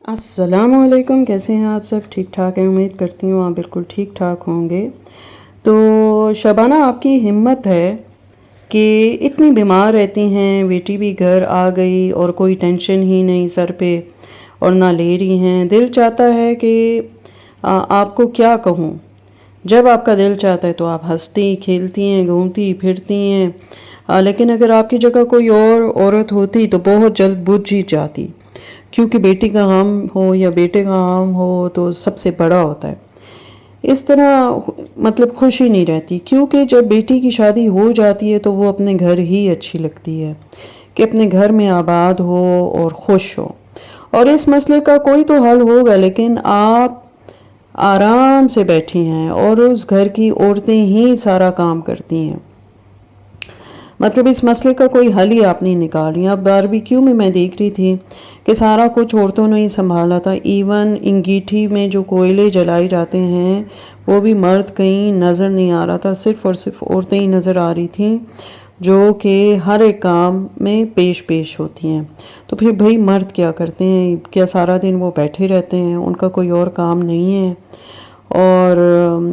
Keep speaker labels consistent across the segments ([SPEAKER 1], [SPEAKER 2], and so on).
[SPEAKER 1] السلام علیکم، کیسے ہیں آپ سب؟ ٹھیک ٹھاک ہیں؟ امید کرتی ہوں آپ بالکل ٹھیک ٹھاک ہوں گے۔ تو شبانہ، آپ کی ہمت ہے کہ اتنی بیمار رہتی ہیں، بیٹی بھی گھر آ گئی اور کوئی ٹینشن ہی نہیں سر پہ اور نہ لے رہی ہیں۔ دل چاہتا ہے کہ آپ کو کیا کہوں، جب آپ کا دل چاہتا ہے تو آپ ہنستی کھیلتی ہیں، گھومتی پھرتی ہیں، لیکن اگر آپ کی جگہ کوئی اور عورت ہوتی تو بہت جلد بجھ ہی جاتی، کیونکہ بیٹی کا غم ہو یا بیٹے کا غم ہو تو سب سے بڑا ہوتا ہے۔ اس طرح مطلب خوشی نہیں رہتی، کیونکہ جب بیٹی کی شادی ہو جاتی ہے تو وہ اپنے گھر ہی اچھی لگتی ہے کہ اپنے گھر میں آباد ہو اور خوش ہو۔ اور اس مسئلے کا کوئی تو حل ہوگا، لیکن آپ آرام سے بیٹھی ہیں اور اس گھر کی عورتیں ہی سارا کام کرتی ہیں۔ مطلب اس مسئلے کا کوئی حل ہی آپ نہیں نکال رہی ہیں۔ اب باربیکیو میں دیکھ رہی تھی کہ سارا کچھ عورتوں نے ہی سنبھالا تھا، ایون انگیٹھی میں جو کوئلے جلائے جاتے ہیں وہ بھی مرد کہیں نظر نہیں آ رہا تھا، صرف اور صرف عورتیں ہی نظر آ رہی تھیں جو کہ ہر ایک کام میں پیش ہوتی ہیں۔ تو پھر بھئی مرد کیا کرتے ہیں؟ کیا سارا دن وہ بیٹھے رہتے ہیں؟ ان کا کوئی اور کام نہیں ہے؟ اور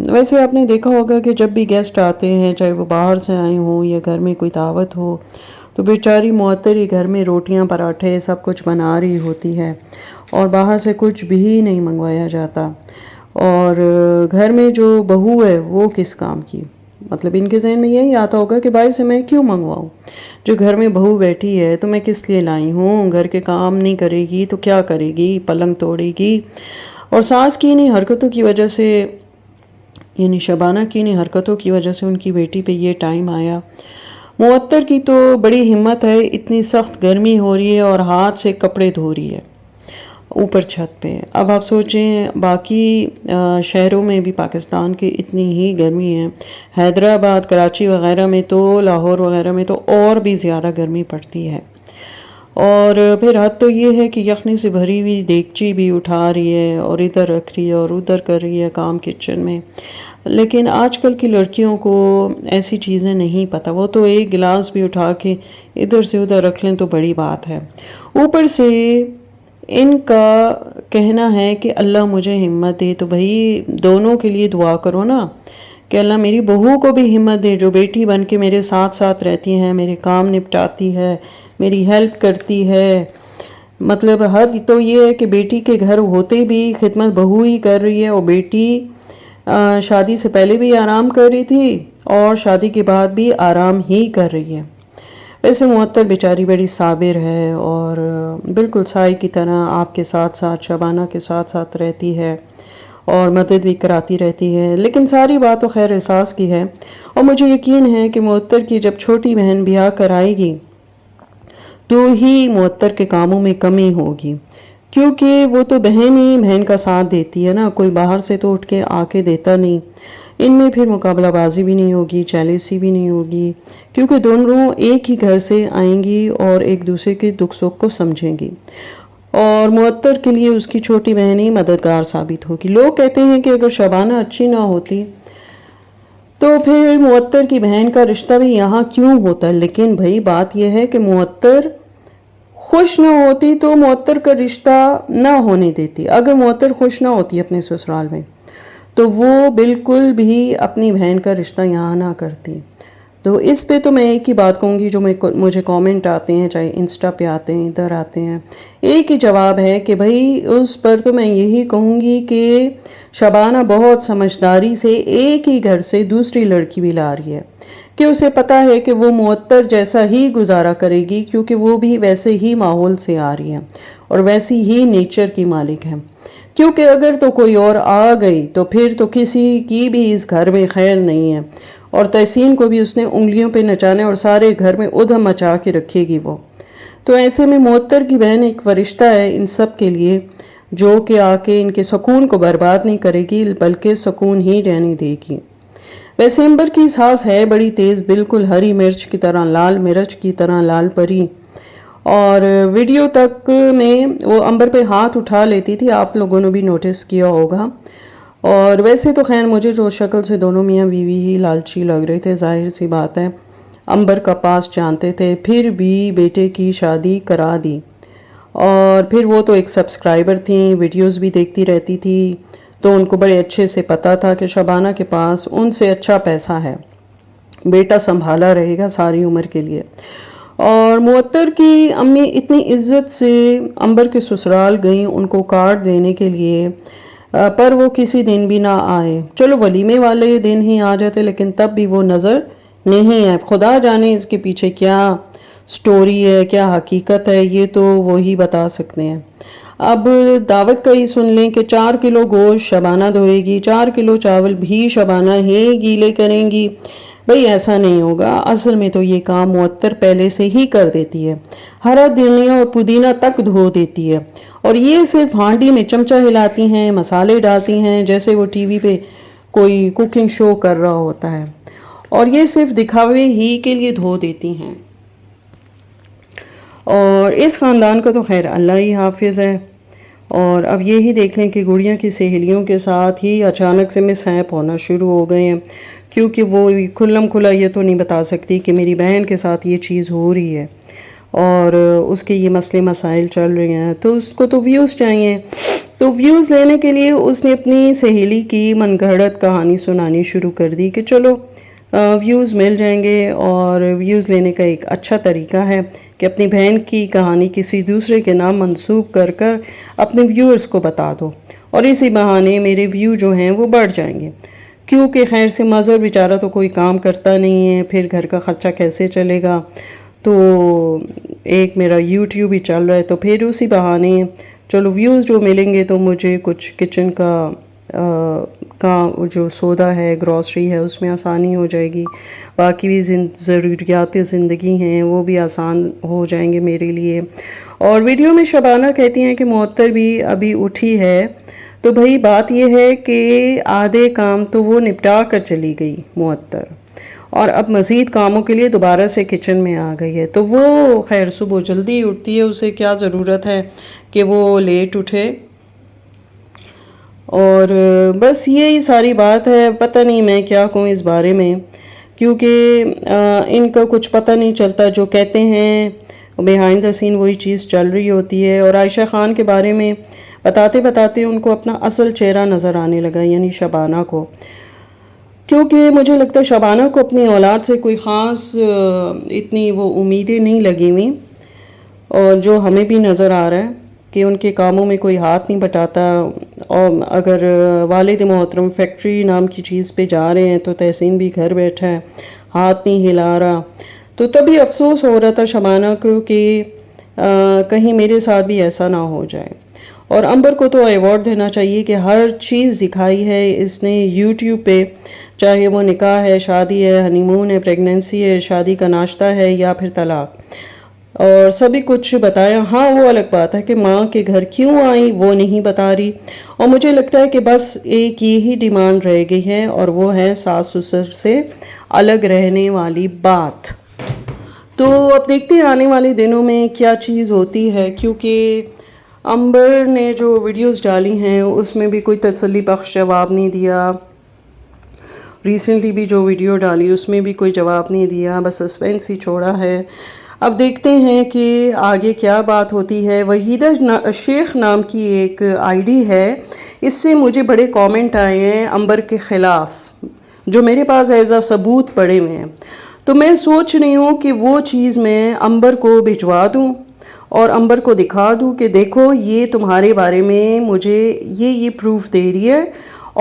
[SPEAKER 1] ویسے آپ نے دیکھا ہوگا کہ جب بھی گیسٹ آتے ہیں، چاہے وہ باہر سے آئے ہوں یا گھر میں کوئی دعوت ہو، تو بیچاری معطر ہی گھر میں روٹیاں پراٹھے سب کچھ بنا رہی ہوتی ہے اور باہر سے کچھ بھی نہیں منگوایا جاتا۔ اور گھر میں جو بہو ہے وہ کس کام کی؟ مطلب ان کے ذہن میں یہی آتا ہوگا کہ باہر سے میں کیوں منگواؤں؟ جو گھر میں بہو بیٹھی ہے تو میں کس لیے لائی ہوں؟ گھر کے کام نہیں کرے گی تو کیا کرے گی؟ پلنگ توڑے گی۔ اور ساس کی انہی حرکتوں کی وجہ سے، یعنی شبانہ کی انہی حرکتوں کی وجہ سے ان کی بیٹی پہ یہ ٹائم آیا۔ معطر کی تو بڑی ہمت ہے، اتنی سخت گرمی ہو رہی ہے اور ہاتھ سے کپڑے دھو رہی ہے اوپر چھت پہ۔ اب آپ سوچیں باقی شہروں میں بھی پاکستان کے اتنی ہی گرمی ہے، حیدرآباد، کراچی وغیرہ میں تو، لاہور وغیرہ میں تو اور بھی زیادہ گرمی پڑتی ہے۔ اور پھر حد تو یہ ہے کہ یخنی سے بھری ہوئی دیگچی بھی اٹھا رہی ہے اور ادھر رکھ رہی ہے اور ادھر کر رہی ہے کام کچن میں۔ لیکن آج کل کی لڑکیوں کو ایسی چیزیں نہیں پتہ، وہ تو ایک گلاس بھی اٹھا کے ادھر سے ادھر رکھ لیں تو بڑی بات ہے۔ اوپر سے ان کا کہنا ہے کہ اللہ مجھے ہمت دے، تو بھئی دونوں کے لیے دعا کرو نا کہ اللہ میری بہو کو بھی ہمت دے، جو بیٹی بن کے میرے ساتھ ساتھ رہتی ہے، میرے کام نپٹاتی ہے، میری ہیلپ کرتی ہے۔ مطلب حد تو یہ ہے کہ بیٹی کے گھر ہوتے بھی خدمت بہو ہی کر رہی ہے، اور بیٹی شادی سے پہلے بھی آرام کر رہی تھی اور شادی کے بعد بھی آرام ہی کر رہی ہے۔ ویسے معطر بیچاری بڑی صابر ہے اور بالکل سائے کی طرح آپ کے ساتھ ساتھ، شبانہ کے ساتھ ساتھ رہتی ہے اور مدد بھی کراتی رہتی ہے۔ لیکن ساری بات تو خیر احساس کی ہے، اور مجھے یقین ہے کہ معطر کی جب چھوٹی بہن بیاہ کرائے گی تو ہی معطر کے کاموں میں کمی ہوگی، کیونکہ وہ تو بہن ہی بہن کا ساتھ دیتی ہے نا، کوئی باہر سے تو اٹھ کے آ کے دیتا نہیں۔ ان میں پھر مقابلہ بازی بھی نہیں ہوگی، چالیسی بھی نہیں ہوگی، کیونکہ دونوں ایک ہی گھر سے آئیں گی اور ایک دوسرے کے دکھ سکھ کو سمجھیں گی، اور معطر کے لیے اس کی چھوٹی بہن ہی مددگار ثابت ہوگی۔ لوگ کہتے ہیں کہ اگر شبانہ اچھی نہ ہوتی تو پھر معطر کی بہن کا رشتہ بھی یہاں کیوں ہوتا ہے، لیکن بھئی بات یہ ہے کہ معطر خوش نہ ہوتی تو معطر کا رشتہ نہ ہونے دیتی۔ اگر معطر خوش نہ ہوتی اپنے سسرال میں تو وہ بالکل بھی اپنی بہن کا رشتہ یہاں نہ کرتی۔ تو اس پہ تو میں ایک ہی بات کہوں گی، جو مجھے کامنٹ آتے ہیں، چاہے انسٹا پہ آتے ہیں، ادھر آتے ہیں، ایک ہی جواب ہے کہ بھئی اس پر تو میں یہی کہوں گی کہ شبانہ بہت سمجھداری سے ایک ہی گھر سے دوسری لڑکی بھی لا رہی ہے، کہ اسے پتہ ہے کہ وہ معطر جیسا ہی گزارا کرے گی، کیونکہ وہ بھی ویسے ہی ماحول سے آ رہی ہے اور ویسی ہی نیچر کی مالک ہے۔ کیونکہ اگر تو کوئی اور آ گئی تو پھر تو کسی کی بھی اس گھر میں خیر نہیں ہے، اور تحسین کو بھی اس نے انگلیوں پہ نچانے اور سارے گھر میں ادھم مچا کے رکھے گی وہ۔ تو ایسے میں معطر کی بہن ایک فرشتہ ہے ان سب کے لیے، جو کہ آ کے ان کے سکون کو برباد نہیں کرے گی بلکہ سکون ہی رہنے دے گی۔ ویسے امبر کی ساس ہے بڑی تیز، بالکل ہری مرچ کی طرح، لال مرچ کی طرح لال پری، اور ویڈیو تک میں وہ امبر پہ ہاتھ اٹھا لیتی تھی، آپ لوگوں نے بھی نوٹس کیا ہوگا۔ اور ویسے تو خیر مجھے جو شکل سے دونوں میاں بیوی ہی لالچی لگ رہے تھے، ظاہر سی بات ہے، امبر کا پاس جانتے تھے، پھر بھی بیٹے کی شادی کرا دی، اور پھر وہ تو ایک سبسکرائبر تھیں، ویڈیوز بھی دیکھتی رہتی تھی، تو ان کو بڑے اچھے سے پتہ تھا کہ شبانہ کے پاس ان سے اچھا پیسہ ہے، بیٹا سنبھالا رہے گا ساری عمر کے لیے۔ اور معطر کی امی اتنی عزت سے عنبر کے سسرال گئیں ان کو کارڈ دینے کے لیے، پر وہ کسی دن بھی نہ آئے۔ چلو ولیمے والے دن ہی آ جاتے، لیکن تب بھی وہ نظر نہیں آئے۔ خدا جانے اس کے پیچھے کیا سٹوری ہے، کیا حقیقت ہے، یہ تو وہی بتا سکتے ہیں۔ اب دعوت کا ہی سن لیں کہ 4 کلو گوشت شبانہ دھوئے گی، 4 کلو چاول بھی شبانہ ہی گیلے کریں گی۔ بھئی ایسا نہیں ہوگا، اصل میں تو یہ کام معطر پہلے سے ہی کر دیتی ہے، ہرا دھنیا اور پودینہ تک دھو دیتی ہے، اور یہ صرف ہانڈی میں چمچہ ہلاتی ہیں، مسالے ڈالتی ہیں جیسے وہ ٹی وی پہ کوئی کوکنگ شو کر رہا ہوتا ہے، اور یہ صرف دکھاوے ہی کے لیے دھو دیتی ہیں۔ اور اس خاندان کا تو خیر اللہ ہی حافظ ہے۔ اور اب یہی دیکھ لیں کہ گڑیا کی سہیلیوں کے ساتھ ہی اچانک سے مس ہیپ ہونا شروع ہو گئے ہیں، کیونکہ وہ کھلم کھلا یہ تو نہیں بتا سکتی کہ میری بہن کے ساتھ یہ چیز ہو رہی ہے اور اس کے یہ مسئلے مسائل چل رہے ہیں، تو اس کو تو ویوز چاہیے۔ تو ویوز لینے کے لیے اس نے اپنی سہیلی کی من گھڑت کہانی سنانی شروع کر دی کہ چلو ویوز مل جائیں گے، اور ویوز لینے کا ایک اچھا طریقہ ہے کہ اپنی بہن کی کہانی کسی دوسرے کے نام منسوب کر کر اپنے ویورز کو بتا دو، اور اسی بہانے میرے ویو جو ہیں وہ بڑھ جائیں گے، کیونکہ خیر سے مظہر بیچارہ تو کوئی کام کرتا نہیں ہے، پھر گھر کا خرچہ کیسے چلے گا، تو ایک میرا یوٹیوب ہی چل رہا ہے، تو پھر اسی بہانے چلو ویوز جو ملیں گے تو مجھے کچھ کچن کا جو سودا ہے، گروسری ہے، اس میں آسانی ہو جائے گی، باقی بھی ضروریات زندگی ہیں وہ بھی آسان ہو جائیں گے میرے لیے۔ اور ویڈیو میں شبانہ کہتی ہیں کہ معطر بھی ابھی اٹھی ہے، تو بھئی بات یہ ہے کہ آدھے کام تو وہ نپٹا کر چلی گئی معطر، اور اب مزید کاموں کے لیے دوبارہ سے کچن میں آ گئی ہے، تو وہ خیر صبح جلدی اٹھتی ہے، اسے کیا ضرورت ہے کہ وہ لیٹ اٹھے۔ اور بس یہی ساری بات ہے، پتہ نہیں میں کیا کہوں اس بارے میں، کیونکہ ان کا کچھ پتہ نہیں چلتا، جو کہتے ہیں بیہائنڈ دا سین وہی چیز چل رہی ہوتی ہے۔ اور عائشہ خان کے بارے میں بتاتے بتاتے ان کو اپنا اصل چہرہ نظر آنے لگا، یعنی شبانہ کو، کیونکہ مجھے لگتا ہے شبانہ کو اپنی اولاد سے کوئی خاص اتنی وہ امیدیں نہیں لگی ہوئی، اور جو ہمیں بھی نظر آ رہا ہے کہ ان کے کاموں میں کوئی ہاتھ نہیں بٹاتا، اور اگر والد محترم فیکٹری نام کی چیز پہ جا رہے ہیں تو تحسین بھی گھر بیٹھا ہے، ہاتھ نہیں ہلا رہا، تو تبھی افسوس ہو رہا تھا شبانہ کو کہ کہیں میرے ساتھ بھی ایسا نہ ہو جائے۔ اور عنبر کو تو ایوارڈ دینا چاہیے کہ ہر چیز دکھائی ہے اس نے یوٹیوب پہ، چاہے وہ نکاح ہے، شادی ہے، ہنی مون ہے، پریگننسی ہے، شادی کا ناشتہ ہے، یا پھر طلاق، اور سبھی کچھ بتایا۔ ہاں وہ الگ بات ہے کہ ماں کے گھر کیوں آئی وہ نہیں بتا رہی، اور مجھے لگتا ہے کہ بس ایک یہی ڈیمانڈ رہ گئی ہے، اور وہ ہے ساس سسر سے الگ رہنے والی بات۔ تو اب دیکھتے ہیں آنے والے دنوں میں کیا چیز ہوتی ہے، کیونکہ عنبر نے جو ویڈیوز ڈالی ہیں اس میں بھی کوئی تسلی بخش جواب نہیں دیا، ریسنٹلی بھی جو ویڈیو ڈالی اس میں بھی کوئی جواب نہیں دیا، بس سسپینس ہی چھوڑا ہے۔ اب دیکھتے ہیں کہ آگے کیا بات ہوتی ہے۔ وحیدہ شیخ نام کی ایک آئی ڈی ہے، اس سے مجھے بڑے کامنٹ آئے ہیں عنبر کے خلاف، جو میرے پاس ایز اے ثبوت پڑے ہوئے ہیں، تو میں سوچ رہی ہوں کہ وہ چیز میں عنبر کو بھجوا دوں اور عنبر کو دکھا دوں کہ دیکھو یہ تمہارے بارے میں مجھے یہ پروف دے رہی ہے،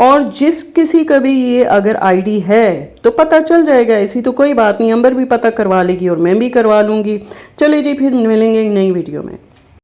[SPEAKER 1] اور جس کسی کا بھی یہ اگر آئی ڈی ہے تو پتہ چل جائے گا، ایسی تو کوئی بات نہیں، عنبر بھی پتہ کروا لے گی اور میں بھی کروا لوں گی۔ چلے جی پھر ملیں گے ایک نئی ویڈیو میں۔